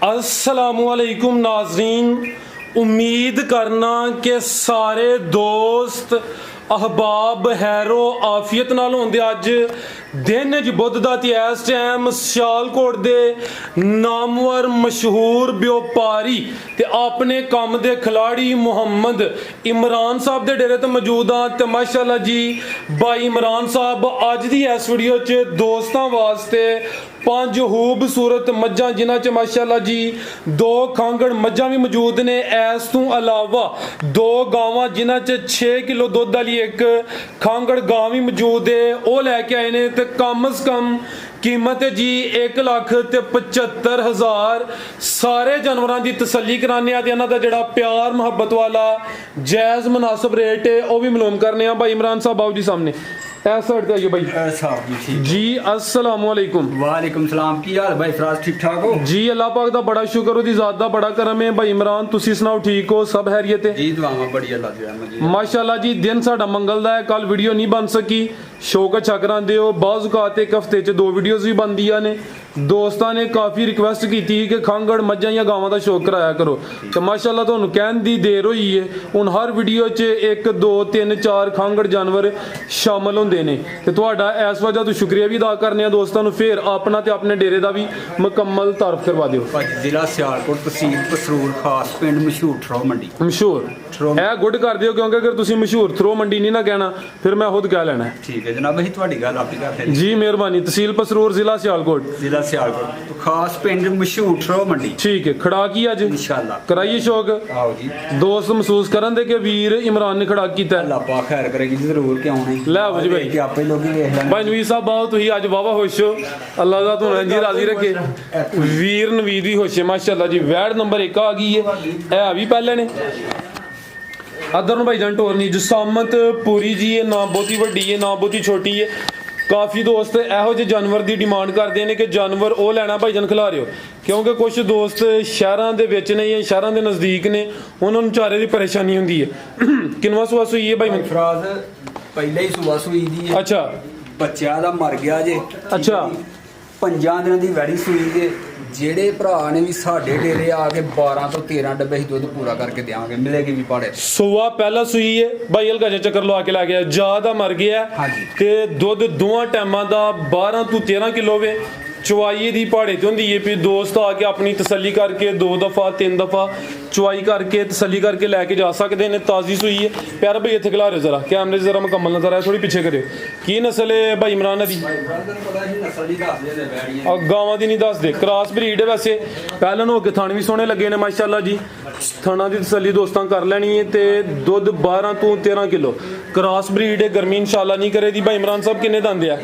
अस्सलामुअलैकुम नाज़रीन, उम्मीद करना कि सारे दोस्त अहबाब हैरो आफियत नाल होंदे। अज दिन च बुध दा ते इस टाइम सियालकोट दे नामवर मशहूर व्यापारी ते अपने काम दे खिलाड़ी मुहम्मद इमरान साहब दे डेरे ते मौजूद हाँ। ते माशाअल्लाह जी भाई इमरान साहब अज दी इस वीडियो च दोस्तां वास्ते 5 खूबसूरत मज्जां जिन्हां च माशाअल्लाह जी 2 खांगड़ मज्जां भी मौजूद ने। इस तो अलावा 2 गावां जिन्हां च 6 किलो दुध वाली एक खांगड़ गां भी मौजूद है, वो लैके आए ने। ते कम अज कम कीमत है जी 1,75,000। सारे जानवरों की तसल्ली कराने आ, इन्हां दा जिहड़ा प्यार मुहब्बत वाला जायज़ मुनासिब रेट है वह भी मालूम करने आ। भाई इमरान साहब आओ जी सामने, इस साइड ते आइए भाई साहब जी। अस्सलाम वालेकुम। वालेकुम सलाम। की हाल भाई फराज, ठीक ठाक हो जी? अल्लाह पाक दा बड़ा शुक्र, ओदी ज़ात दा बड़ा करम है। भाई इमरान तुसी सुनाओ, ठीक हो? सब खैरियत है जी? दुआवां बड़ी अल्लाह दी रहमत जी। माशाअल्लाह जी दिन साडा मंगल दा है, कल वीडियो नहीं बन सकी, शौक अच्छा करांदे हो। बाज़ औकात एक हफ्ते च 2 वीडियोज़ भी बनदियां ने। दोस्तां ने काफ़ी रिक्वेस्ट की थी कि खांगड़ मज्जां या गावां दा शौक कराया करो, तो माशाअल्लाह तुहानूं कहण दी देर होई है। हुण हर वीडियो च 1 2 3 4 खांगड़ जानवर शामिल हुंदे ने, ते तुहाडा इस वजह तो शुक्रिया भी अदा करने दोस्तों नूं। फिर अपना ते अपने डेरे दा भी मुकम्मल तारफ करवा दिओ। जिला सियालकोट, तहसील पसरूर, खास पिंड मशहूर थ्रो मंडी। मशहूर है गुड कर दिओ, क्योंकि अगर तुसीं मशहूर थ्रो मंडी नहीं ना कहना फिर मैं खुद कह लेना है। ठीक है जनाब, ਅਸੀਂ ਤੁਹਾਡੀ ਗੱਲ ਆਪੀ ਕਰਦੇ जी मेहरबानी। तहसील पसरूर, जिला सियालकोट। जिला सियालकोट, तो खास पिंड मशहूर थ्रो मंडी। ठीक है, खड़ा की अज इंशाअल्लाह कराइए शौक। आओ जी, दोस्त महसूस करन दे कि वीर इमरान ने खड़ा कीता है। अल्लाह पाक खैर करेगी जरूर, क्यों नहीं। ले आओ जी भाई, कि आपे लोग ही देख लेंगे। भाई नवीद साहब आओ, तुम अज वाहवा खुश हो, अल्लाह का तुहानू इंज राजी रखे। वीर नवीद भी खुश है माशाअल्लाह जी। वैड नंबर 1 आ गई है भी पहले ने। अदर भाई जान टोर नहीं, जसामत पूरी जी है, ना बहुती वड्डी है ना बहुती छोटी है। काफ़ी दोस्त ਇਹੋ ਜਿਹੇ जानवर की डिमांड करते हैं कि जानवर वो लैना भाई जान खिला रहे हो, क्योंकि कुछ दोस्त शहरों के विच ने या शहरों के नज़दीक ने, उन्होंने चारे की परेशानी होंगी है। किनवा सुआ सुई है भाई? फराज पहले ही सुबह सुई दी है। अच्छा, बच्चा दा मर गया जे। अच्छा, 5 ਦਿਨਾਂ ਦੀ ਵੈੜੀ ਸੂਈ ਜੇ। ਜਿਹੜੇ ਭਰਾ ਨੇ ਵੀ ਸਾਡੇ ਡੇਰੇ ਆ ਕੇ 12 ਤੋਂ 13 ਡੱਬੇ ਹੀ ਦੁੱਧ ਪੂਰਾ ਕਰਕੇ ਦੇਵਾਂਗੇ, ਮਿਲੇਗੀ ਵੀ ਪਾੜੇ। ਸੁਆ ਪਹਿਲਾ ਸੂਈ ਹੈ ਭਾਈ, ਹਲਕਾ ਜਿਹਾ ਚੱਕਰ ਲਵਾ ਕੇ ਲੈ ਗਿਆ, ਜ਼ਿਆਦਾ ਮਰ ਗਿਆ ਤੇ ਦੁੱਧ ਦੋਵਾਂ ਟਾਈਮਾਂ ਦਾ 12 ਤੋਂ 13 ਕਿਲੋ ਵੇ। ਚਵਾਈ ਦੀ ਪਹਾੜੇ ਤੇ ਹੁੰਦੀ ਹੈ ਵੀ ਦੋਸਤ ਆ ਕੇ ਆਪਣੀ ਤਸੱਲੀ ਕਰਕੇ 2 ਦਫਾ 3 ਦਫਾ ਚਵਾਈ ਕਰਕੇ ਤਸੱਲੀ ਕਰਕੇ ਲੈ ਕੇ ਜਾ ਸਕਦੇ ਨੇ। ਤਾਜ਼ੀ ਸੂਈ ਹੈ। ਪਿਆਰਾ ਭਾਈ ਇੱਥੇ ਖਿਲਾ ਰਹੇ ਜ਼ਰਾ, ਕੈਮਰੇ 'ਚ ਜ਼ਰਾ ਮੁਕੰਮਲ ਨਜ਼ਰ ਆਏ, ਥੋੜੀ ਪਿੱਛੇ ਕਰਿਓ। ਕੀ ਨਸਲ ਹੈ ਭਾਈ ਇਮਰਾਨ ਦੀ? ਗਾਵਾਂ ਦੀ ਨਹੀਂ ਦੱਸਦੇ, ਕ੍ਰਾਸ ਬਰੀਡ ਹੈ ਵੈਸੇ। ਪਹਿਲਾਂ ਨੂੰ ਹੋ ਕੇ ਥਣ ਵੀ ਸੋਹਣੇ ਲੱਗੇ ਨੇ ਮਾਸ਼ਾਅੱਲਾ ਜੀ। ਥਣਾ ਦੀ ਤਸੱਲੀ ਦੋਸਤਾਂ ਕਰ ਲੈਣੀ ਹੈ। ਤੇ ਦੁੱਧ 12 ਤੋਂ 13 ਕਿਲੋ, ਕ੍ਰਾਸ ਬਰੀਡ ਹੈ। ਗਰਮੀ ਇਨਸ਼ਾਅੱਲਾ ਨਹੀਂ ਕਰੇਗੀ। ਭਾਈ ਇਮਰਾਨ ਸਾਹਿਬ ਕਿੰਨੇ ਦੰਦ ਆ?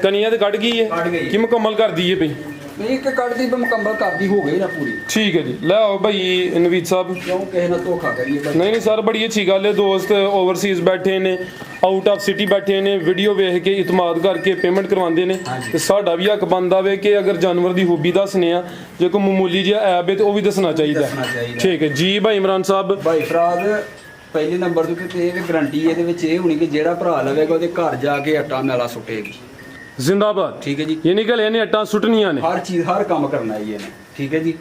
ਕਨੀਆਂ ਤੇ ਕੱਢ ਗਈ ਹੈ ਕਿ ਮੁਕੰਮਲ ਕਰ ਦਈਏ ਭਾਈ? नहीं कि कट दी मुकम्मल कर दी, हो गई ना पूरी। ठीक है जी, ले आओ भाई नवीद साहब। क्यों कहे ना धोखा करिए। नहीं सर, बड़ी अच्छी गल है। दोस्त ओवरसीज बैठे ने, आउट ऑफ सिटी बैठे ने, वीडियो वेख के इतमाद करके पेमेंट करवाते हैं। तो साडा भी हक बनता है कि अगर जानवर की खूबी दसने आ, जो कोई मामूली जिहा ऐब है तो वह भी दसना चाहिए। ठीक है जी भाई इमरान साहब। भाई फराज पहले नंबर तो गारंटी ये होनी कि जो भरा लवेगा वो घर जाके आटा मैला सुटेगी। जिंदाबाद। ठीक है जी। ये निकल इन्हें अट्टा सुटनिया ने, हर चीज़ हर काम करना ही है। ठीक है जी।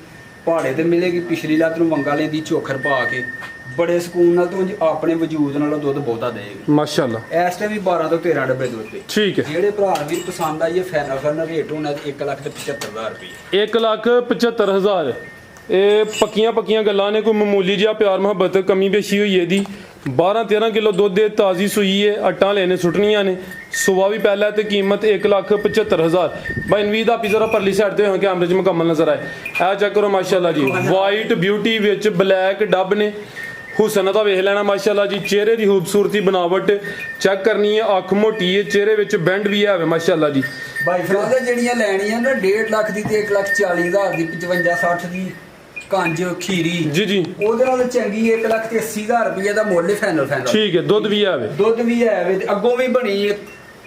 पहाड़े ते मिलेगी, पिछली लत्त नूं वंगा लेंदी चोखर पा के बड़े सुकून नाल तो अपने वजूद नालों दुध बहुता देगी माशाअल्लाह। इस टाइम भी 12 तो 13 डब्बे दुध दे। ठीक है। जेड़े भरा भी पसंद आई है फाइनल रेट होना 1,75,000 रुपये। 1,75,000। ਇਹ ਪੱਕੀਆਂ ਗੱਲਾਂ ਨੇ, ਕੋਈ ਮਾਮੂਲੀ ਜਿਹਾ ਪਿਆਰ ਮੁਹੱਬਤ ਕਮੀ ਬੇਸ਼ੀ ਹੋਈ ਇਹਦੀ। 12-13 ਕਿਲੋ ਦੁੱਧ ਦੇ, ਤਾਜ਼ੀ ਸੂਈ ਹੈ, ਅੱਟਾਂ ਲੈਣੇ ਸੁੱਟਣੀਆਂ ਨੇ। ਸੁਬਾ ਵੀ ਪਹਿਲਾਂ ਤੇ ਕੀਮਤ 1,75,000। ਭਾਈ ਨਵੀਦ ਆਪੀ ਜ਼ਰਾ ਪਰਲੀ ਸਾਈਡ ਤੇ ਹੋ ਕੈਮਰੇ 'ਚ ਮੁਕੰਮਲ ਨਜ਼ਰ ਆਏ। ਇਹ ਚੈੱਕ ਕਰੋ ਮਾਸ਼ਾਅੱਲਾ ਜੀ, ਵਾਈਟ ਬਿਊਟੀ ਵਿੱਚ ਬਲੈਕ ਡੱਬ ਨੇ। ਹੁਸਨ ਦਾ ਵੇਖ ਲੈਣਾ ਮਾਸ਼ਾਅੱਲਾ ਜੀ। ਚਿਹਰੇ ਦੀ ਖੂਬਸੂਰਤੀ ਬਣਾਵਟ ਚੈੱਕ ਕਰਨੀ ਹੈ। ਅੱਖ ਮੋਟੀ ਹੈ, ਚਿਹਰੇ ਵਿੱਚ ਬੈਂਡ ਵੀ ਹੈ ਮਾਸ਼ਾਅੱਲਾ ਜੀ। ਭਾਈ ਫਰਾਦ ਜਿਹੜੀਆਂ ਲੈਣੀਆਂ ਨਾ 1.5 ਲੱਖ ਦੀ ਤੇ 1,40,000 ਦੀ, 55-60 ਦੀ ਕੰਜ ਖੀਰੀ ਜੀ ਜੀ, ਉਹਦੇ ਨਾਲ ਚੰਗੀ 1,80,000 ਰੁਪਏ ਦਾ ਮੁੱਲ ਹੈ ਫਾਈਨਲ। ਠੀਕ ਹੈ। ਦੁੱਧ ਵੀ ਹੈ, ਦੁੱਧ ਵੀ ਹੈ ਤੇ ਅੱਗੋਂ ਵੀ ਬਣੀ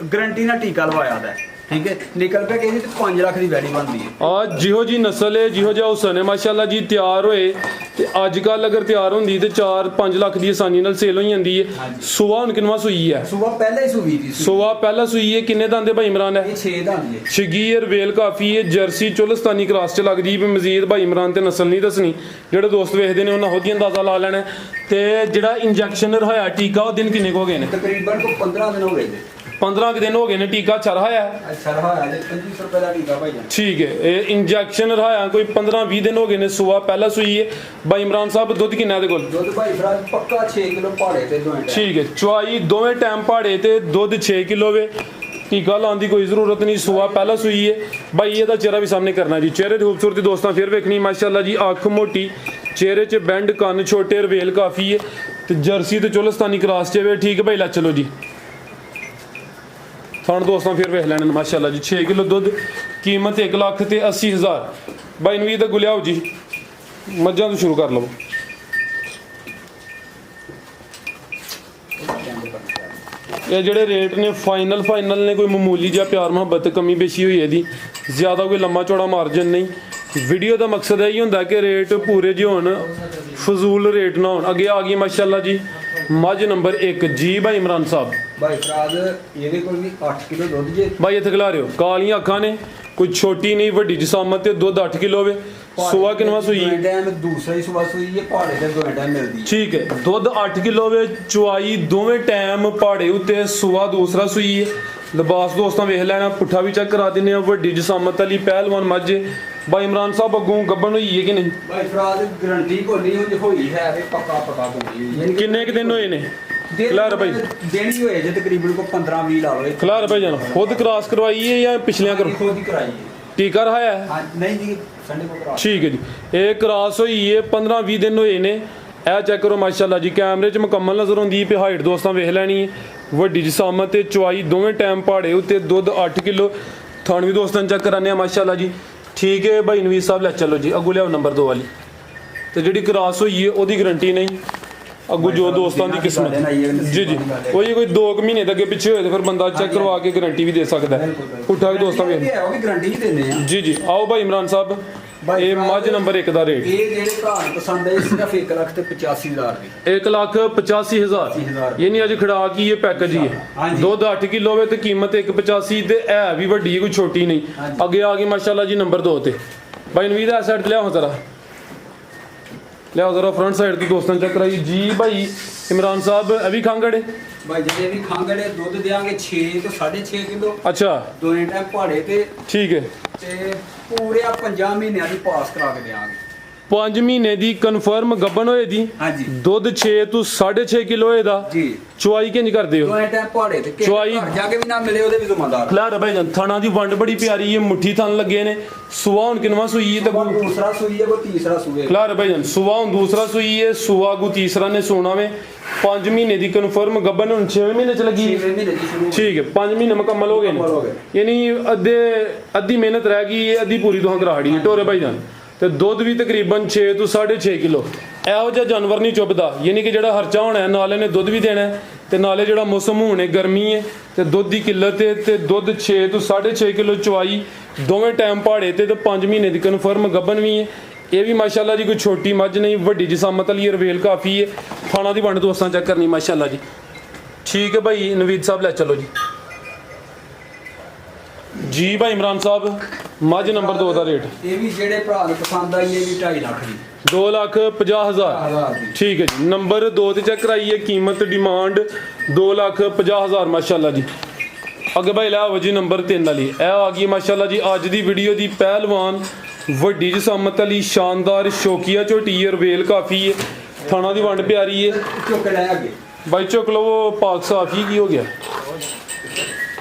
ਗਰੰਟੀ ਨਾਲ ਟੀਕਾ ਲਵਾਇਆ ਦਾ। ठीक है, निकल पे कहती तो 5 लाख की वैली बनती है। जिहो जी नस्ल है, जिहो जिहा हुसन है माशाअल्लाह जी, तैयार होए ਤੇ ਅੱਜ ਕੱਲ ਅਗਰ ਤਿਆਰ ਹੁੰਦੀ ਤੇ 4-5 ਲੱਖ ਦੀ ਆਸਾਨੀ ਨਾਲ ਸੇਲ ਹੋ ਜਾਂਦੀ ਹੈ। ਹਾਂਜੀ। ਸੂਆ ਹੁਣ ਕਿੰਨਵਾਂ ਸੂਈ ਹੈ? ਸੂਆ ਪਹਿਲਾਂ ਹੀ ਸੂਈ ਦੀ ਸੂਆ ਪਹਿਲਾ ਸੂਈ ਹੈ। ਕਿੰਨੇ ਦੰਦ ਦੇ ਭਾਈ ਇਮਰਾਨ ਹੈ? ਇਹ 6 ਦੰਦ ਹੈ। ਸ਼ਗੀਰ ਵੇਲ ਕਾਫੀ ਹੈ, ਜਰਸੀ ਚੁਲਸਤਾਨੀ ਕ੍ਰਾਸ ਚ ਲੱਗਦੀ ਵੀ ਮਜ਼ੀਦ ਭਾਈ ਇਮਰਾਨ ਤੇ ਨਸਲ ਨਹੀਂ ਦੱਸਣੀ। ਜਿਹੜੇ ਦੋਸਤ ਵੇਖਦੇ ਨੇ ਉਹਨਾਂ ਉਹਦੀ ਅੰਦਾਜ਼ਾ ਲਾ ਲੈਣਾ। ਤੇ ਜਿਹੜਾ ਇੰਜੈਕਸ਼ਨ ਰਹਾਇਆ ਟੀਕਾ ਉਹ ਦਿਨ ਕਿੰਨੇ ਕੁ ਹੋ ਗਏ ਨੇ? ਤਕਰੀਬਨ ਕੋ 15 ਦਿਨ ਹੋ ਗਏ ਨੇ। 15 ਕੁ ਦਿਨ ਹੋ ਗਏ ਨੇ ਟੀਕਾ ਚਰ ਹੋਇਆ। ਅੱਛਾ ਰਹਾਇਆ ਜੀ 2500 ਰੁਪਏ ਦਾ ਟੀਕਾ ਭਾਈ ਜਾਨ। ਠੀਕ ਹੈ, ਇਹ ਇੰਜੈਕਸ਼ਨ ਰਹਾਇਆ ਕੋਈ 15-20 ਦਿਨ ਹੋ ਗਏ ਨੇ। ਸੂਆ ਪਹਿਲਾ ਸੂਈ ਹੈ। ਭਾਈ ਇਮਰਾਨ ਸਾਹਿਬ ਦੁੱਧ ਕਿੰਨਾ ਇਹਦੇ ਕੋਲ? ਦੁੱਧ ਭਾਈ ਫਰਾਜ ਪੱਕਾ 6 ਕਿਲੋ ਭਾੜੇ ਤੇ ਦੋਵੇਂ ਟਾਈਮ। ਠੀਕ ਹੈ, ਚੁਆਈ ਦੋਵੇਂ ਟਾਈਮ ਪਹਾੜੇ ਤੇ ਦੁੱਧ 6 ਕਿਲੋ ਵੇ। ਟੀਕਾ ਲਾਉਣ ਦੀ ਕੋਈ ਜ਼ਰੂਰਤ ਨਹੀਂ। ਸੂਆ ਪਹਿਲਾ ਸੂਈ ਹੈ। ਭਾਈ ਇਹਦਾ ਚਿਹਰਾ ਵੀ ਸਾਹਮਣੇ ਕਰਨਾ ਜੀ। ਚਿਹਰੇ ਦੀ ਖੂਬਸੂਰਤੀ ਦੋਸਤਾਂ ਫਿਰ ਵੇਖਣੀ ਮਾਸ਼ਾਅੱਲਾ ਜੀ। ਅੱਖ ਮੋਟੀ, ਚਿਹਰੇ 'ਚ ਬੈਂਡ, ਕੰਨ ਛੋਟੇ, ਰਵੇਲ ਕਾਫੀ ਹੈ ਤੇ ਜਰਸੀ ਤੇ ਚੁਲਸਤਾਨੀ ਕ੍ਰਾਸ 'ਚ ਵੇ। ਠੀਕ ਹੈ ਭਾਈ, ਲੈ ਚਲੋ ਜੀ। ਥਣ ਦੋਸਤਾਂ ਫਿਰ ਵੇਖ ਲੈਣ ਮਾਸ਼ਾਅੱਲਾ ਜੀ। 6 ਕਿਲੋ ਦੁੱਧ, ਕੀਮਤ 1,80,000। ਭਾਈ ਨਵੀਦ ਦਾ ਗੁਲਿਆਓ ਜੀ, ਮੱਝਾਂ ਤੋਂ ਸ਼ੁਰੂ ਕਰ ਲਵੋ। ਇਹ ਜਿਹੜੇ ਰੇਟ ਨੇ ਫਾਈਨਲ ਨੇ, ਕੋਈ ਮਾਮੂਲੀ ਜਿਹਾ ਪਿਆਰ ਮੁਹੱਬਤ ਕਮੀ ਬੇਸ਼ੀ ਹੋਈ ਇਹਦੀ, ਜ਼ਿਆਦਾ ਕੋਈ ਲੰਮਾ ਚੌੜਾ ਮਾਰਜਨ ਨਹੀਂ। ਵੀਡੀਓ ਦਾ ਮਕਸਦ ਇਹ ਹੀ ਹੁੰਦਾ ਕਿ ਰੇਟ ਪੂਰੇ ਜਿਹੇ ਹੋਣ, ਫਜ਼ੂਲ ਰੇਟ ਨਾ ਹੋਣ। ਅੱਗੇ ਆ ਗਈ ਮਾਸ਼ਾਅੱਲਾ ਜੀ ਮੱਝ ਨੰਬਰ 1 ਜੀ ਭਾਈ ਇਮਰਾਨ ਸਾਹਿਬ। ਭਾਈ ਫਰਾਜ ਇਹਦੇ ਕੋਲ ਵੀ 8 ਕਿਲੋ ਦੁੱਧ ਜੇ। ਭਾਈ ਇੱਥੇ ਖਿਲਾ ਰਹੇ ਹੋ, ਕਾਲੀਆਂ ਅੱਖਾਂ ਨੇ, ਕੋਈ ਛੋਟੀ ਨਹੀਂ ਵੱਡੀ ਜਿਸਾਮਤ ਤੇ ਦੁੱਧ 8 ਕਿਲੋ ਵੇ। ਸੂਆ ਕਿੰਨਵਾਂ ਸੂਈ? ਟਾਈਮ ਦੂਸਰਾ ਹੀ ਸੂਆ ਸੂਈ ਹੈ। ਭਾੜੇ ਤੇ ਦੋਵੇਂ ਟਾਈਮ ਮਿਲਦੀ ਹੈ। ਠੀਕ ਹੈ, ਦੁੱਧ 8 ਕਿਲੋ ਵੇ, ਚੁਆਈ ਦੋਵੇਂ ਟਾਈਮ ਪਹਾੜੇ ਉੱਤੇ। ਸੂਆ ਦੂਸਰਾ ਸੂਈ ਹੈ। ਲਿਬਾਸ ਦੋਸਤਾਂ ਵੇਖ ਲੈਣਾ, ਪੁੱਠਾ ਵੀ ਚੈੱਕ ਕਰਾ ਦਿੰਦੇ ਆ। ਵੱਡੀ ਜਿਸਾਮਤ ਵਾਲੀ ਪਹਿਲਵਾਨ ਮੱਝ ਹੈ। ਭਾਈ ਇਮਰਾਨ ਸਾਹਿਬ ਅੱਗੋਂ ਗੱਭਣ ਹੋਈ ਹੈ ਕਿ ਨਹੀਂ? ਭਾਈ ਫਰਾਜ ਗਰੰਟੀ ਕੋਲੀ ਹੋਈ ਹੈ ਵੀ ਪੱਕਾ ਬੋਲੀ ਹੈ। ਕਿੰਨੇ ਕੁ ਦਿਨ ਹੋਏ ਨੇ? ਖਿਲਾਰ ਭਾਈ ਦਿਨ ਹੀ ਹੋਏ ਜੇ ਤਕਰੀਬਨ ਕੋ 15-20 ਲਾ ਲਓ। ਖਿਲਾਰ ਭਾਈ ਜਾਨ ਖੁਦ ਕ੍ਰਾਸ ਕਰਵਾਈ ਹੈ ਜਾਂ ਪਿਛਲੀਆਂ ਖੁਦ ਹੀ ਕਰਾਈ ਹੈ। ਟੀਕਾ ਰਹਾਇਆ ਹੈ? ਹਾਂ ਨਹੀਂ ਜੀ, ਸੰਡੇ ਕੋ ਕਰਾ। ਠੀਕ ਹੈ ਜੀ, ਇਹ ਕ੍ਰਾਸ ਹੋਈ ਹੈ 15-20 ਦਿਨ ਹੋਏ ਨੇ। ਇਹ ਚੈੱਕ ਕਰੋ ਮਾਸ਼ਾਅੱਲਾ ਜੀ, ਕੈਮਰੇ 'ਚ ਮੁਕੰਮਲ ਨਜ਼ਰ ਆਉਂਦੀ ਹੈ। ਹਾਈਟ ਦੋਸਤਾਂ ਵੇਖ ਲੈਣੀ ਹੈ। ਵੱਡੀ ਜਿਸਾਮਤ ਤੇ ਚੁਆਈ ਦੋਵੇਂ ਟਾਈਮ ਪਹਾੜੇ ਉੱਤੇ। ਦੁੱਧ 8 ਕਿਲੋ। ਥਣ ਵੀ ਦੋਸਤਾਂ ਚੈੱਕ ਕਰਾਉਂਦੇ ਆ ਮਾਸ਼ਾਅੱਲਾ ਜੀ। ਠੀਕ ਹੈ ਭਾਈ ਨਵੀਦ ਸਾਹਿਬ, ਲੈ ਚਲੋ ਜੀ। ਅੱਗੋਂ ਲਿਆਓ ਨੰਬਰ 2 ਵਾਲੀ। ਤੇ ਜਿਹੜੀ ਕ੍ਰਾਸ ਹੋਈ ਹੈ ਉਹਦੀ ਗਰੰਟੀ ਨਹੀਂ। ਅੱਗੋਂ ਜੋ ਦੋਸਤਾਂ ਦੀ ਕਿਸਮਤ ਜੀ ਜੀ, ਕੋਈ 2 ਮਹੀਨੇ ਦੇ ਅੱਗੇ ਪਿੱਛੇ ਹੋਏ ਤੇ ਫਿਰ ਬੰਦਾ ਚੈੱਕ ਕਰਵਾ ਕੇ ਗਰੰਟੀ ਵੀ ਦੇ ਸਕਦਾ ਹੈ। ਪੁੱਠਾ ਵੀ ਦੋਸਤਾਂ ਵੇਖ ਉਹ ਵੀ ਗਰੰਟੀ ਹੀ ਦਿੰਦੇ ਆ ਜੀ ਜੀ। ਆਓ ਭਾਈ ਇਮਰਾਨ ਸਾਹਿਬ, ਇਹ ਮੱਝ ਨੰਬਰ 1 ਦਾ ਰੇਟ। ਇਹ ਜਿਹੜੇ ਭਰਾ ਨੂੰ ਪਸੰਦ ਆਏ ਸਿਰਫ 1,85,000 ਦੀ। 1,85,000 ਯਾਨੀ ਅੱਜ ਖੜਾ ਕੀ ਇਹ ਪੈਕੇਜ ਹੀ ਹੈ। ਦੁੱਧ 8 ਕਿਲੋ ਹੋਵੇ ਤੇ ਕੀਮਤ 1,85 ਤੇ ਹੈ ਵੀ ਵੱਡੀ ਹੈ, ਕੋਈ ਛੋਟੀ ਨਹੀਂ। ਅੱਗੇ ਆ ਗਈ ਮਾਸ਼ਾਅੱਲਾ ਜੀ ਨੰਬਰ 2 ਤੇ। ਭਾਈ ਨਵੀਦ ਇਸ ਸਾਈਡ ਤੇ ਲਿਆਓ ਜ਼ਰਾ, ਲਿਆਓ ਜ਼ਰਾ ਫਰੰਟ ਸਾਈਡ ਦੀ ਦੋਸਤਾਂ ਚੈੱਕ ਕਰਾਈ ਜੀ। ਭਾਈ ਇਮਰਾਨ ਸਾਹਿਬ ਇਹ ਵੀ ਖਾਂਗੜੇ? ਭਾਈ ਜਿਹੜੇ ਵੀ ਖਾਂਗੜੇ ਦੁੱਧ ਦੇਾਂਗੇ 6 ਤੋਂ 6.5 ਕਿਲੋ। ਅੱਛਾ, ਦੋਵੇਂ ਟਾਈਮ ਪਹਾੜੇ ਤੇ। ਠੀਕ ਹੈ, ਤੇ ਪੂਰੇ 5 ਮਹੀਨਿਆਂ ਦੀ ਪਾਸ ਕਰਾ ਕੇ ਦੇਾਂਗੇ। 5 ਮਹੀਨੇ ਦੀ ਕਨਫਰਮ ਗੱਭਣ ਹੋਏ ਦੀ। ਹਾਂਜੀ। ਦੁੱਧ 6 ਤੋਂ 6.5 ਕਿਲੋ ਇਹਦਾ ਜੀ। ਚੁਆਈ ਕਿੰਜ ਕਰਦੇ ਹੋ? ਦੋਵੇਂ ਟਾਈਮ ਪਹਾੜੇ ਤੇ ਚੁਆਈ ਜਾ ਕੇ ਵੀ ਨਾ ਮਿਲੇ ਉਹਦੇ ਵੀ ਜ਼ਿੰਮੇਦਾਰ। ਖਿਲਾਰ ਭਾਈ ਜਾਨ, ਥਣਾ ਦੀ ਵੰਡ ਬੜੀ ਪਿਆਰੀ ਹੈ, ਮੁੱਠੀ ਥਣ ਲੱਗੇ ਨੇ। ਸੂਆ ਹੁਣ ਕਿੰਨਵਾਂ ਸੂਈ ਹੈ? ਤੇ ਦੂਸਰਾ ਸੂਈ ਹੈ, ਉਹ ਤੀਸਰਾ ਸੂਏ। ਖਿਲਾਰ ਭਾਈ ਜਾਨ, ਸੂਆ ਹੁਣ ਦੂਸਰਾ ਸੂਈ ਹੈ। ਸੂਆ ਗੂ ਤੀਸਰਾ ਨੇ ਸੋਣਾ ਵੇ। 5 ਮਹੀਨੇ ਦੀ ਕਨਫਰਮ ਗੱਭਣ ਹੁਣ 6 ਮਹੀਨੇ ਚ ਲੱਗੀ। 6 ਮਹੀਨੇ ਦੀ ਸ਼ੁਰੂ। ਠੀਕ ਹੈ, 5 ਮਹੀਨੇ ਮੁਕੰਮਲ ਹੋ ਗਏ ਨੇ। ਯਾਨੀ ਅੱਧੀ ਮਿਹਨਤ ਰਹਿ ਗਈ ਹੈ, ਅੱਧੀ ਪੂਰੀ ਤੋਂ ਗਰਾਹੜੀ ਹੈ ਟੋਰੇ ਭਾਈ ਜਾਨ। ਤੇ ਦੁੱਧ ਵੀ ਤਕਰੀਬਨ 6 ਤੋਂ 6.5 ਕਿਲੋ। ਇਹੋ ਜਿਹਾ ਜਾਨਵਰ ਨਹੀਂ ਚੁੱਭਦਾ। ਯਾਨੀ ਕਿ ਜਿਹੜਾ ਖਰਚਾ ਹੋਣਾ ਹੈ ਨਾਲੇ ਨੇ ਦੁੱਧ ਵੀ ਦੇਣਾ ਹੈ ਤੇ ਨਾਲੇ ਜਿਹੜਾ ਮੌਸਮ ਹੋਣੇ ਗਰਮੀ ਹੈ ਤੇ ਦੁੱਧ ਦੀ ਕਿੱਲਤ ਹੈ। ਤੇ ਦੁੱਧ 6 ਤੋਂ 6.5 ਕਿਲੋ ਚੁਆਈ ਦੋਵੇਂ ਟਾਈਮ ਪਹਾੜੇ ਤੇ 5 ਮਹੀਨੇ ਦੀ ਕਨਫਰਮ ਗੱਭਣ ਵੀ ਹੈ। ਇਹ ਵੀ ਮਾਸ਼ਾਅੱਲਾ ਜੀ ਕੋਈ ਛੋਟੀ ਮੱਝ ਨਹੀਂ, ਵੱਡੀ ਜਿਸਾਮਤ ਵਾਲੀ ਰਵੇਲ ਕਾਫੀ ਹੈ। ਖਾਣਾ ਦੀ ਵੰਡ ਦੋਸਤਾਂ ਚੈੱਕ ਕਰਨੀ ਮਾਸ਼ਾਅੱਲਾ ਜੀ। ਠੀਕ ਹੈ ਭਾਈ ਨਵੀਦ ਸਾਹਿਬ, ਲੈ ਚਲੋ ਜੀ। ਜੀ ਭਾਈ ਇਮਰਾਨ ਸਾਹਿਬ, ਮੱਝ ਨੰਬਰ 2 ਦਾ ਰੇਟ। ਇਹ ਵੀ ਜਿਹੜੇ ਭਰਾ ਨੂੰ ਪਸੰਦ ਆਈ ਇਹ ਵੀ 2.5 ਲੱਖ ਦੀ। 2,50,000। ਠੀਕ ਹੈ ਜੀ, ਨੰਬਰ 2 ਤੇ ਚੈੱਕ ਕਰਾਈਏ। ਕੀਮਤ ਡਿਮਾਂਡ 2,50,000 ਮਾਸ਼ਾਅੱਲਾ ਜੀ। ਅੱਗੇ ਭਾਈ ਲੈ ਆਓ ਜੀ ਨੰਬਰ 3 ਵਾਲੀ। ਇਹ ਆ ਗਈ ਮਾਸ਼ਾਅੱਲਾ ਜੀ ਅੱਜ ਦੀ ਵੀਡੀਓ ਦੀ ਪਹਿਲਵਾਨ ਵੱਡੀ ਜਿਸਾਮਤ ਵਾਲੀ ਸ਼ਾਨਦਾਰ ਸ਼ੌਕੀਆ ਝੋਟੀ ਹੈ। ਰਵੇਲ ਕਾਫੀ ਹੈ, ਥਾਣਾ ਦੀ ਵੰਡ ਪਿਆਰੀ ਹੈ। ਚੁੱਕ ਲੈ ਅੱਗੇ ਭਾਈ ਚੁੱਕ ਲਵੋ। ਪਾਕ ਸਾਫੀ ਕੀ ਹੋ ਗਿਆ?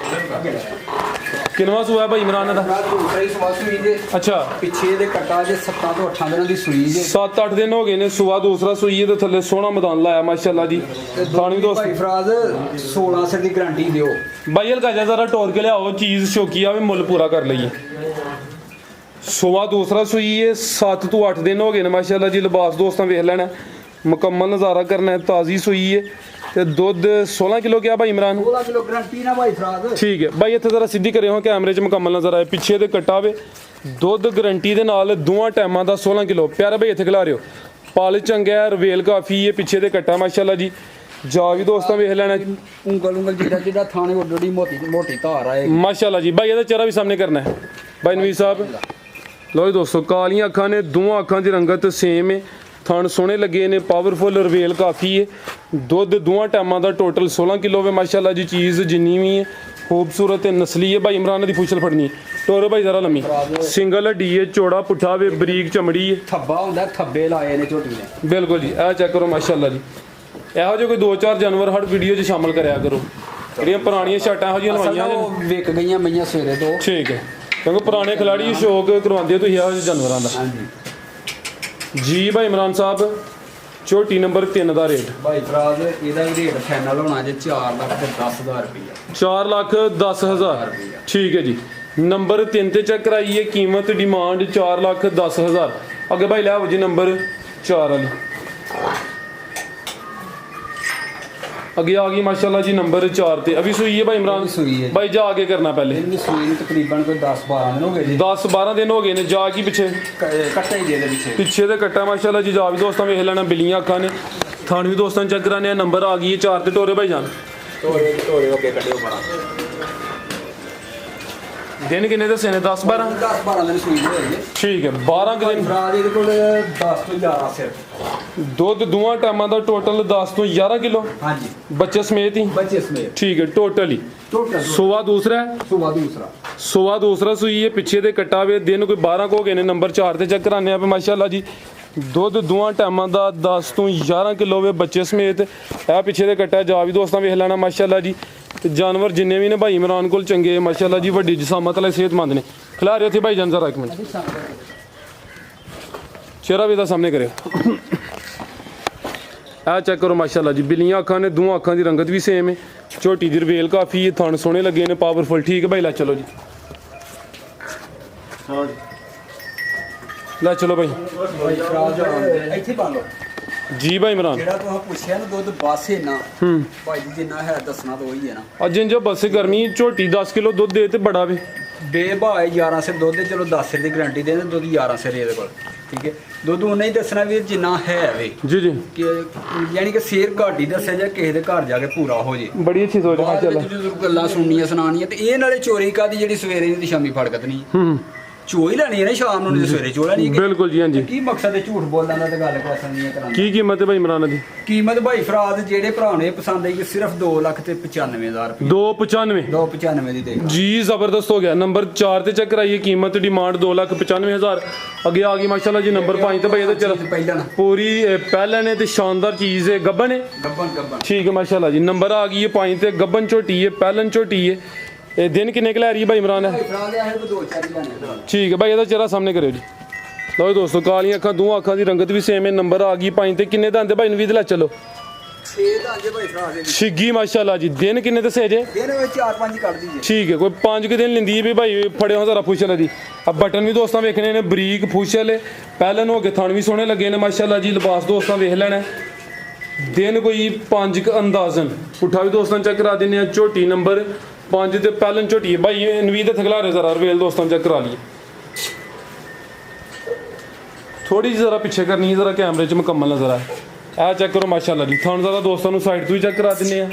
ਕਿੰਨਵਾਂ ਸੂਆ ਭਾਈ ਇਮਰਾਨ ਦਾ? ਦੂਸਰਾ ਹੀ ਸੂਆ ਸੂਈ ਜੇ। ਅੱਛਾ, ਪਿੱਛੇ ਦੇ ਕੱਟਾ ਜੇ 7 ਤੋਂ 8 ਦਿਨਾਂ ਦੀ ਸੂਈ ਜੇ। 7-8 ਦਿਨ ਹੋ ਗਏ ਨੇ। ਸੂਆ ਦੂਸਰਾ ਸੂਈ ਤੇ ਥੱਲੇ ਸੋਹਣਾ ਮੈਦਾਨ ਲਾਇਆ ਮਾਸ਼ਾਅੱਲਾ ਜੀ। ਥਾਣੀ ਦੋਸਤ ਭਾਈ ਫਰਾਜ਼ 1600 ਦੀ ਗਾਰੰਟੀ ਦਿਓ। ਭਾਈ ਹਲਕਾ ਜਿਹਾ ਜ਼ਰਾ ਟੋਰ ਕੇ ਲਿਆਓ, ਚੀਜ਼ ਸ਼ੌਕੀ ਆਵੇ, ਮੁੱਲ ਪੂਰਾ ਕਰ ਲਈਏ। ਸੂਆ ਦੂਸਰਾ ਸੂਈ ਹੈ। 7 ਤੋਂ 8 ਦਿਨ ਹੋ ਗਏ ਨੇ ਮਾਸ਼ਾਅੱਲਾ ਜੀ। ਲਿਬਾਸ ਦੋਸਤਾਂ ਵੇਖ ਲੈਣਾ, ਮੁਕੰਮਲ ਨਜ਼ਾਰਾ ਕਰਨਾ ਹੈ। ਤਾਜ਼ੀ ਸੂਈ ਹੈ ਤੇ ਦੁੱਧ 16 ਕਿਲੋ ਕਿਹਾ ਭਾਈ ਇਮਰਾਨ? 16 ਕਿਲੋ ਗਾਰੰਟੀ ਨਾ ਭਾਈ ਫਰਾਜ਼। ਠੀਕ ਹੈ ਭਾਈ, ਇੱਥੇ ਜ਼ਰਾ ਸਿੱਧੀ ਕਰਿਓ, ਕੈਮਰੇ 'ਚ ਮੁਕੰਮਲ ਨਜ਼ਰ ਆਏ। ਪਿੱਛੇ ਤੇ ਕੱਟਾ ਵੇ। ਦੁੱਧ ਗਾਰੰਟੀ ਦੇ ਨਾਲ ਦੋਵਾਂ ਟਾਈਮਾਂ ਦਾ 16 ਕਿਲੋ। ਪਿਆਰਾ ਭਾਈ ਇੱਥੇ ਖਿਲਾ ਰਿਓ। ਪਲ ਚੰਗਾ ਹੈ, ਰਵੇਲ ਕਾਫੀ ਹੈ, ਪਿੱਛੇ ਤੇ ਕੱਟਾ ਮਾਸ਼ਾਅੱਲਾ ਜੀ। ਜਾ ਵੀ ਦੋਸਤਾਂ ਵੇਖ ਲੈਣਾ ਉਂਗਲ ਜਿਹੜਾ ਥਾਣੇ ਓਡੀ ਮੋਟੀ ਧਾਰ ਆਏ ਮਾਸ਼ਾਅੱਲਾ ਜੀ। ਭਾਈ ਇਹਦਾ ਚਿਹਰਾ ਵੀ ਸਾਹਮਣੇ ਕਰਨਾ ਹੈ ਭਾਈ ਨਵੀਦ ਸਾਹਿਬ। ਲਓ ਜੀ ਦੋਸਤੋ, ਕਾਲੀਆਂ ਅੱਖਾਂ ਨੇ, ਦੋਵਾਂ ਅੱਖਾਂ ਦੀ ਰੰਗਤ ਸੇਮ ਹੈ, ਥਣ ਸੋਹਣੇ ਲੱਗੇ ਨੇ, ਪਾਵਰਫੁਲ ਰਵੇਲ ਕਾਫੀ ਹੈ। ਦੁੱਧ ਦੋਵਾਂ ਟਾਈਮਾਂ ਦਾ ਟੋਟਲ 16 ਕਿਲੋ ਹੈ ਮਾਸ਼ਾਅੱਲਾ ਜੀ। ਚੀਜ਼ ਜਿੰਨੀ ਵੀ ਹੈ ਖੂਬਸੂਰਤ ਹੈ, ਨਸਲੀ ਹੈ। ਭਾਈ ਇਮਰਾਨ ਦੀ ਪੁੱਛਲ ਫੜਨੀ ਹੈ, ਟੋਰੋ ਭਾਈ ਜ਼ਰਾ ਲੰਮੀ, ਸਿੰਗਲ ਹੱਡੀ ਹੈ, ਚੌੜਾ ਪੁੱਠਾ ਵੇ, ਬਰੀਕ ਚਮੜੀ ਹੈ, ਥੱਬਾ ਹੁੰਦਾ, ਥੱਬੇ ਲਾਏ ਨੇ ਝੋਟੀ ਨੇ। ਬਿਲਕੁਲ ਜੀ। ਇਹ ਚੈੱਕ ਕਰੋ ਮਾਸ਼ਾਅੱਲਾ ਜੀ। ਇਹੋ ਜਿਹੇ ਕੋਈ 2-4 ਜਾਨਵਰ ਹਰ ਵੀਡੀਓ 'ਚ ਸ਼ਾਮਲ ਕਰਿਆ ਕਰੋ। ਜਿਹੜੀਆਂ ਪੁਰਾਣੀਆਂ ਛਾਟਾਂ ਇਹੋ ਜਿਹੀਆਂ ਲਵਾਈਆਂ ਉਹ ਵਿਕ ਗਈਆਂ ਮਈਆਂ ਸਵੇਰੇ ਤੋਂ। ਠੀਕ ਹੈ, ਕਿਉਂਕਿ ਪੁਰਾਣੇ ਖਿਲਾੜੀ ਸ਼ੌਕ ਕਰਵਾਉਂਦੇ ਹੋ ਤੁਸੀਂ ਇਹੋ ਜਿਹੇ ਜਾਨਵਰਾਂ ਦਾ। ਹਾਂਜੀ ਜੀ ਭਾਈ ਇਮਰਾਨ ਸਾਹਿਬ, ਝੋਟੀ ਨੰਬਰ 3 ਦਾ ਰੇਟ ਭਾਈ ਫਰਾਜ਼ ਇਹਦਾ ਵੀ ਰੇਟ ਫਾਈਨਲ ਹੋਣਾ ਜੇ 4,10,000 ਰੁਪਇਆ। 4,10,000 ਠੀਕ ਹੈ ਜੀ। ਨੰਬਰ 3 ਤੇ ਚੈੱਕ ਕਰਾਈਏ, ਕੀਮਤ ਡਿਮਾਂਡ 4,10,000। ਅੱਗੇ ਭਾਈ ਲੈ ਆਓ ਜੀ ਨੰਬਰ 4 ਵਾਲੀ। ਅੱਗੇ ਆ ਗਈ ਮਾਸ਼ਾਅੱਲਾ ਜੀ ਨੰਬਰ 4 ਤੇ। ਅਭੀ ਸੂਈ ਹੈ ਭਾਈ ਇਮਰਾਨ? ਸੂਈ ਹੈ ਭਾਈ ਜਾ ਆਗੇ ਕਰਨਾ ਪਹਿਲੇ। ਇਹਦੀ ਸੂਈ ਨੂੰ ਤਕਰੀਬਨ ਕੋਈ 10-12 ਦਿਨ ਹੋ ਗਏ ਜੀ। 10-12 ਦਿਨ ਹੋ ਗਏ ਨੇ। ਜਾ ਕੀ ਪਿੱਛੇ ਕੱਟਾ ਹੀ ਦੇ ਪਿੱਛੇ ਪਿੱਛੇ ਤੇ ਕੱਟਾ ਮਾਸ਼ਾਅੱਲਾ ਜੀ। ਜਾ ਵੀ ਦੋਸਤਾਂ ਵੇਖ ਲੈਣਾ, ਬਿੱਲੀਆਂ ਅੱਖਾਂ ਨੇ, ਥਣ ਵੀ ਦੋਸਤਾਂ ਚੈੱਕ ਕਰਾਣੇ ਆ। ਨੰਬਰ ਆ ਗਈ ਹੈ 4 ਤੇ। ਟੋਰੇ ਭਾਈ ਜਾਨ ਤੋਰੇ ਅੱਗੇ ਕੱਢਿਓ ਬੜਾ। ਦਿਨ ਕਿੰਨੇ ਦੱਸੇ ਨੇ? 10-12 10-12 ਦਿਨ ਸੂਈ ਦੇ ਹੈਗੇ। ਠੀਕ ਹੈ। 12 ਕੁ ਦਿਨ ਫਰਾਜ਼ ਇਹਦੇ ਕੋਲ 10 ਤੋਂ 11 ਸਿਰ ਦੁੱਧ ਦੋਵਾਂ ਟਾਈਮਾਂ ਦਾ ਟੋਟਲ 10 ਤੋਂ 11 ਕਿਲੋ ਹਾਂਜੀ, ਬੱਚੇ ਸਮੇਤ ਹੀ। ਬੱਚੇ ਸਮੇਤ ਠੀਕ ਹੈ, ਟੋਟਲ ਹੀ। ਟੋਟਲ ਸੋਵਾ ਦੂਸਰਾ ਹੈ, ਸੋਵਾ ਦੂਸਰਾ ਸੂਈ ਹੈ, ਪਿੱਛੇ ਦੇ ਕੱਟਾ ਵੇ। ਦਿਨ ਕੋਈ 12 ਕੁ ਹੋ ਗਏ ਨੇ। ਨੰਬਰ 4 ਤੇ ਚੈੱਕ ਕਰਾਣੇ ਆ ਮਾਸ਼ਾਅੱਲਾ ਜੀ। ਦੁੱਧ ਦੋਵਾਂ ਟਾਈਮਾਂ ਦਾ 10 ਤੋਂ 11 ਕਿਲੋ ਵੇ ਬੱਚੇ ਸਮੇਤ। ਇਹ ਪਿੱਛੇ ਦੇ ਕੱਟਾ ਜਾ ਵੀ ਦੋਸਤਾਂ ਵੇਖ ਲੈਣਾ ਮਾਸ਼ਾਅੱਲਾ ਜੀ। ਤੇ ਜਾਨਵਰ ਜਿੰਨੇ ਵੀ ਨੇ ਭਾਈ ਇਮਰਾਨ ਕੋਲ ਚੰਗੇ ਮਾਸ਼ਾਅੱਲਾ ਜੀ, ਵੱਡੀ ਜਸਾਮਤ ਵਾਲੇ, ਸਿਹਤਮੰਦ ਨੇ। ਖਿਲਾ ਰਹੇ ਉੱਥੇ ਭਾਈ ਜਾਨ ਜ਼ਰਾ ਇੱਕ ਮਿੰਟ, ਚਿਹਰਾ ਵੀ ਇਹਦਾ ਸਾਹਮਣੇ ਕਰਿਓ। ਇਹ ਚੈੱਕ ਕਰੋ ਮਾਸ਼ਾਅੱਲਾ ਜੀ। ਬਿੱਲੀਆਂ ਅੱਖਾਂ ਨੇ, ਦੋਵਾਂ ਅੱਖਾਂ ਦੀ ਰੰਗਤ ਵੀ ਸੇਮ ਹੈ। ਝੋਟੀ ਦੀ ਰਵੇਲ ਕਾਫੀ ਹੈ, ਥਣ ਸੋਹਣੇ ਲੱਗੇ ਨੇ, ਪਾਵਰਫੁਲ। ਠੀਕ ਹੈ ਭਾਈ, ਲੈ ਚਲੋ ਜੀ, ਲੈ ਚਲੋ ਭਾਈ। ਇੱਥੇ ਪਾ ਲਓ ਜੀ ਭਾਈ ਇਮਰਾਨ। ਜਿਹੜਾ ਤੁਸੀਂ ਪੁੱਛਿਆ ਨਾ ਦੁੱਧ ਬਸ ਇੰਨਾ ਭਾਈ ਜੀ ਜਿੰਨਾ ਹੈ ਦੱਸਣਾ ਤਾਂ ਉਹੀ ਹੈ ਨਾ। ਅੱਜ ਇੰਜ ਬਸ ਗਰਮੀ, ਝੋਟੀ 10 ਕਿਲੋ ਦੁੱਧ ਦੇ ਤੇ ਬੜਾ ਵੇ। ਬੇਭਾਏ 11 ਸਿਰ ਦੁੱਧ ਦੇ, ਚਲੋ 10 ਸਿਰ ਦੀ ਗਾਰੰਟੀ ਦੇ ਦੁੱਧ 11 ਸਿਰ ਇਹਦੇ ਕੋਲ। ਠੀਕ ਹੈ, ਦੁੱਧ ਉਨਾ ਹੀ ਦੱਸਣਾ ਵੀ ਜਿੰਨਾ ਹੈ ਵੇ। ਜੀ ਜੀ, ਕਿ ਯਾਨੀ ਕਿ ਸ਼ੇਰ ਘਾਟ ਹੀ ਦੱਸਿਆ ਜਾਂ ਕਿਸੇ ਦੇ ਘਰ ਜਾ ਕੇ ਪੂਰਾ ਹੋ ਜੇ। ਬੜੀ ਅੱਛੀ ਸੋਚ ਮਾਸ਼ਾਅੱਲਾ। ਜਦੋਂ ਗੱਲਾਂ ਸੁਣਨੀਆਂ ਸੁਣਾਉਣੀਆਂ ਤੇ ਇਹ ਨਾਲੇ ਚੋਰੀ ਕਾਦੀ ਜਿਹੜੀ ਸਵੇਰੇ ਦੀ ਸ਼ਾਮੀ ਫੜਕਤ ਨਹੀਂ ਚੋਈ ਲੈਣੀ ਹੈ ਨਾ, ਸ਼ਾਮ ਨੂੰ ਨਹੀਂ ਸਵੇਰੇ ਚੋ ਲੈਣੀ। ਬਿਲਕੁਲ ਜੀ, ਹਾਂਜੀ। ਕੀ ਮਕਸਦ ਹੈ ਝੂਠ ਬੋਲਣ ਦਾ ਤੇ ਗੱਲ ਕਸਣ ਨਹੀਂ ਕਰਾਂਗੇ। ਕੀ ਕੀਮਤ ਹੈ ਭਾਈ ਇਮਰਾਨ ਦੀ? ਕੀਮਤ ਭਾਈ ਫਰਾਜ਼ ਜਿਹੜੇ ਭਰਾ ਨੇ ਪਸੰਦ ਆਈ ਸਿਰਫ 2,95,000 ਰੁਪਏ। 295 295 ਦੀ ਦੇ ਜੀ, ਜ਼ਬਰਦਸਤ ਹੋ ਗਿਆ। ਨੰਬਰ 4 ਤੇ ਚੈੱਕ ਕਰਾਈਏ, ਕੀਮਤ ਡਿਮਾਂਡ 2,95,000। ਅੱਗੇ ਆ ਗਈ ਮਾਸ਼ਾਅੱਲਾ ਜੀ ਨੰਬਰ 5 ਤੇ। ਭਾਈ ਇਹਦਾ ਚਲ ਪਹਿਲਾਂ ਪੂਰੀ ਪਹਿਲਾਂ ਨੇ ਤੇ ਸ਼ਾਨਦਾਰ ਚੀਜ਼ ਹੈ। ਗੱਬਨ ਹੈ, ਗੱਬਨ ਠੀਕ ਹੈ ਮਾਸ਼ਾਅੱਲਾ ਜੀ। ਨੰਬਰ ਆ ਗਈ ਹੈ 5 ਤੇ। ਗੱਬਨ ਝੋਟੀ ਹੈ, ਪਹਿਲਨ ਝੋਟੀ ਹੈ। ਇਹ ਦਿਨ ਕਿੰਨੇ ਕੁ ਲੈ ਰਹੀ ਹੈ ਭਾਈ ਇਮਰਾਨ? ਠੀਕ ਹੈ ਭਾਈ, ਇਹਦਾ ਚਿਹਰਾ ਸਾਹਮਣੇ ਕਰਿਓ ਜੀ। ਲਓ ਦੋਸਤੋ, ਕਾਲੀਆਂ ਅੱਖਾਂ, ਦੋਵਾਂ ਅੱਖਾਂ ਦੀ ਰੰਗਤ ਵੀ ਸੇਮ ਹੈ। ਨੰਬਰ ਆ ਗਈ 5 ਤੇ। ਕਿੰਨੇ ਦਾ ਆਂਦੇ ਭਾਈ ਨਵੀਦ? ਲੈ ਚਲੋ। 6 ਦਾ ਆਂਦੇ ਭਾਈ ਫਰਾਜ਼ ਦੇ ਛਿੱਗੀ ਮਾਸ਼ਾਅੱਲਾ ਜੀ। ਦਿਨ ਕਿੰਨੇ ਦੱਸੇ ਜੇ? ਦਿਨ ਵਿੱਚ 4-5 ਕੱਢ ਦੀਜੇ। ਠੀਕ ਹੈ, ਕੋਈ 5 ਦਿਨ ਲੈਂਦੀ ਹੈ ਵੀ ਭਾਈ। ਫੜਿਓ ਜ਼ਰਾ ਫੁਸ਼ਲ ਦੀ। ਆ ਬਟਨ ਵੀ ਦੋਸਤਾਂ ਵੇਖਣੇ ਨੇ, ਬਰੀਕ ਫੁਸ਼ਲ ਹੈ, ਪਹਿਲਨ ਹੋ ਕੇ ਥਣ ਵੀ ਸੋਹਣੇ ਲੱਗੇ ਨੇ ਮਾਸ਼ਾਅੱਲਾ ਜੀ। ਲਿਬਾਸ ਦੋਸਤਾਂ ਵੇਖ ਲੈਣਾ। ਦਿਨ ਕੋਈ 5 ਕ ਅੰਦਾਜ਼ਨ। ਪੁੱਠਾ ਵੀ ਦੋਸਤਾਂ ਚੈੱਕ ਕਰਾ ਦਿੰਦੇ ਆ। ਝੋਟੀ ਨੰਬਰ 5 ਤੇ, ਪਹਿਲਨ ਝੋਟੀ ਹੈ ਭਾਈ। ਨਵੀਦ ਹੱਥ ਖਿਲਾ ਰਹੇ ਜ਼ਰਾ, ਰਵੇਲ ਦੋਸਤਾਂ ਚੈੱਕ ਕਰਾ ਲਈਏ। ਥੋੜੀ ਜਿਹੀ ਜ਼ਰਾ ਪਿੱਛੇ ਕਰਨੀ ਹੈ, ਜ਼ਰਾ ਕੈਮਰੇ 'ਚ ਮੁਕੰਮਲ ਨਜ਼ਰ ਆਏ। ਇਹ ਚੈੱਕ ਕਰੋ ਮਾਸ਼ਾਅੱਲਾ ਜੀ। ਥਣ ਜ਼ਰਾ ਦੋਸਤਾਂ ਨੂੰ ਸਾਈਡ ਤੋਂ ਵੀ ਚੈੱਕ ਕਰਾ ਦਿੰਦੇ ਆ।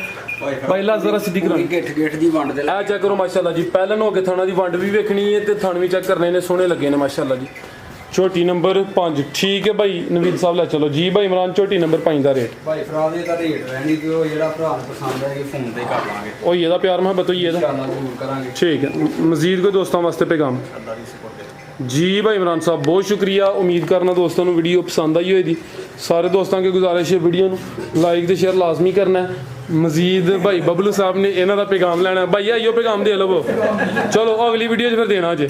ਪਹਿਲਾਂ ਜ਼ਰਾ ਸਿੱਧੀ ਕਰਾ। ਗਿੱਠ ਦੀ ਵੰਡ ਦੇ ਇਹ ਚੈੱਕ ਕਰੋ ਮਾਸ਼ਾਅੱਲਾ ਜੀ। ਪਹਿਲਨ ਹੋ ਕੇ ਥਣਾਂ ਦੀ ਵੰਡ ਵੀ ਵੇਖਣੀ ਹੈ ਤੇ ਥਣ ਵੀ ਚੈੱਕ ਕਰਨੇ ਨੇ, ਸੋਹਣੇ ਲੱਗੇ ਨੇ ਮਾਸ਼ਾਅੱਲਾ ਜੀ। ਝੋਟੀ ਨੰਬਰ 5। ਠੀਕ ਹੈ ਭਾਈ ਨਵੀਦ ਸਾਹਿਬ, ਲੈ ਚਲੋ ਜੀ। ਭਾਈ ਇਮਰਾਨ, ਝੋਟੀ ਨੰਬਰ 5 ਦਾ ਰੇਟ? ਭਾਈ ਫਰਾਜ਼ ਦਾ ਰੇਟ ਰਹਿਣੀ ਕਿ ਉਹ ਜਿਹੜਾ ਭਰਾ ਨੂੰ ਪਸੰਦ ਹੈ ਫੋਨ ਤੇ ਕਰ ਲਾਂਗੇ। ਉਹੀ ਇਹਦਾ ਪਿਆਰ ਮੁਹੱਬਤ ਹੋਈ ਇਹਦਾ। ਇਨਸ਼ਾਅੱਲਾ ਜ਼ਰੂਰ ਕਰਾਂਗੇ। ਠੀਕ ਹੈ। ਮਜ਼ੀਦ ਕੋਈ ਦੋਸਤਾਂ ਵਾਸਤੇ ਪੈਗਾਮ? ਅੱਲਾ ਦੀ ਸਪੋਰਟ ਜੀ ਭਾई इमरान साहब बहुत शुक्रिया। उम्मीद करना दोस्तों को वीडियो पसंद आई होगी। सारे दोस्तों की गुजारिश है वीडियो लाइक तो शेयर लाजमी करना है। मजीद भाई बबलू साहब ने इन्हों का पैगाम लेना। भाई आइयो पैगाम दे लवो। चलो अगली वीडियो फिर देना अजे।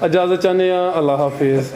इजाज़त चाहते हैं। अल्लाह हाफिज़।